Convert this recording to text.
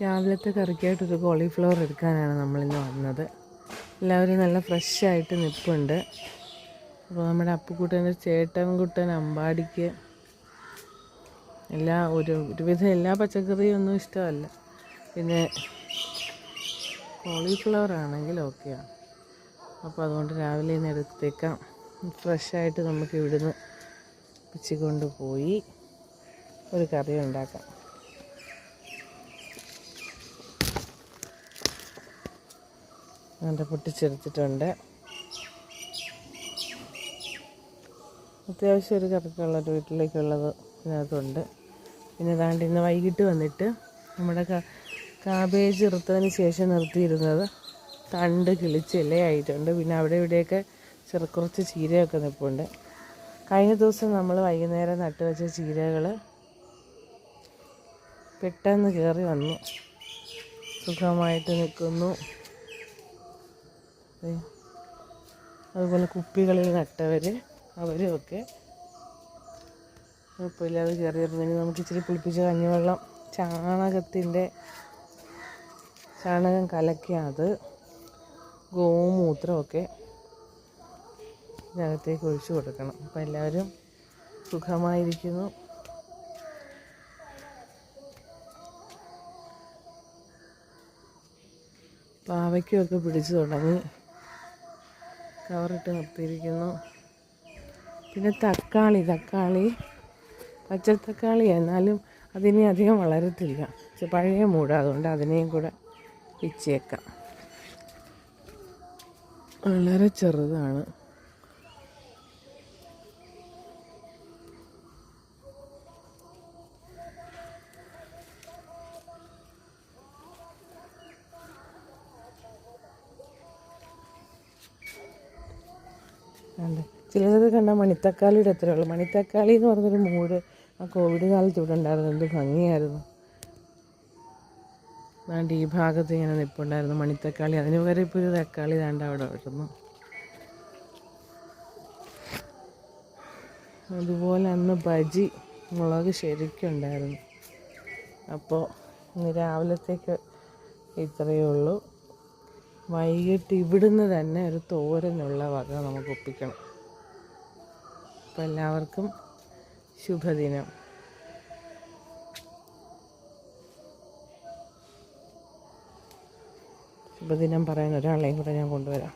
രാവിലത്തെ കറിക്കായിട്ടൊരു കോളിഫ്ലവർ എടുക്കാനാണ് നമ്മളിന്ന് വന്നത്. എല്ലാവരും നല്ല ഫ്രഷായിട്ട് നിൽപ്പുണ്ട്. അപ്പോൾ നമ്മുടെ അപ്പുക്കുട്ടൻ്റെ ചേട്ടൻകുട്ടൻ അമ്പാടിക്ക് ഒരുവിധം എല്ലാ പച്ചക്കറിയും ഒന്നും ഇഷ്ടമല്ല. പിന്നെ കോളിഫ്ലവർ ആണെങ്കിൽ ഓക്കെയാണ്. അപ്പോൾ അതുകൊണ്ട് രാവിലെ ഇന്ന് എടുത്തേക്കാം. ഫ്രഷായിട്ട് നമുക്ക് ഇവിടുന്ന് പിച്ചിക്കൊണ്ട് പോയി ഒരു കറി ഉണ്ടാക്കാം. അതിൻ്റെ പൊട്ടിച്ചെടുത്തിട്ടുണ്ട്. അത്യാവശ്യം ഒരു കറിക്കുള്ളത് വീട്ടിലേക്കുള്ളത് ഇതിനകത്തുണ്ട്. പിന്നെ ദാണ്ട് ഇന്ന് വൈകിട്ട് വന്നിട്ട് നമ്മുടെ കാബേജ് ഇറുത്തതിന് ശേഷം നിർത്തിയിരുന്നത് തണ്ട് കിളിച്ച് ഇലയായിട്ടുണ്ട്. പിന്നെ അവിടെ ഇവിടെയൊക്കെ കുറച്ച് ചീരയൊക്കെ നിൽപ്പുണ്ട്. കഴിഞ്ഞ ദിവസം നമ്മൾ വൈകുന്നേരം നട്ട് വെച്ച ചീരകൾ പെട്ടെന്ന് കയറി വന്നു, സുഖമായിട്ട് നിൽക്കുന്നു. അതുപോലെ കുപ്പികളിൽ നട്ടവർ അവരുമൊക്കെ കുഴപ്പമില്ലാതെ കയറിയിരുന്നെങ്കിൽ നമുക്ക് ഇച്ചിരി പുളിപ്പിച്ച കഞ്ഞിവെള്ളം ചാണകം കലക്കി അത് ഗോമൂത്രമൊക്കെ ഇതിനകത്തേക്ക് ഒഴിച്ചു കൊടുക്കണം. അപ്പോൾ എല്ലാവരും സുഖമായിരിക്കുന്നു. പാവയ്ക്കൊക്കെ പിടിച്ചു തുടങ്ങി, കവറിട്ട് നിർത്തിയിരിക്കുന്നു. പിന്നെ തക്കാളി പച്ചത്തക്കാളി, എന്നാലും അതിനെ അധികം വളരത്തില്ല, പഴയ മൂട, അതുകൊണ്ട് അതിനെയും കൂടെ പിച്ചേക്കാം. വളരെ ചെറുതാണ്. ചിലത് കണ്ടാൽ മണിത്തക്കാളിയുടെ അത്രേ ഉള്ളൂ. മണിത്തക്കാളി എന്ന് പറഞ്ഞൊരു മൂട് ആ കോവിഡ് കാലത്ത് ഇവിടെ ഉണ്ടായിരുന്നു. എന്ത് ഭംഗിയായിരുന്നു. ദാണ്ട് ഈ ഭാഗത്ത് ഇങ്ങനെ നിൽപ്പുണ്ടായിരുന്നു മണിത്തക്കാളി. അതിന് പകരം ഇപ്പോൾ ഒരു തക്കാളി ദാണ്ട് അവിടെ വരുന്നു. അതുപോലെ അന്ന് ബജി മുളക് ശരിക്കുണ്ടായിരുന്നു. അപ്പോൾ ഇന്ന് രാവിലത്തേക്ക് ഇത്രയേ ഉള്ളൂ. വൈകിട്ട് ഇവിടുന്ന് തന്നെ ഒരു തോരനുള്ള വക നമുക്ക് ഒപ്പിക്കണം. അപ്പോൾ എല്ലാവർക്കും ശുഭദിനം. ശുഭദിനം പറയാൻ ഒരാളെയും കൂടെ ഞാൻ കൊണ്ടുവരാം.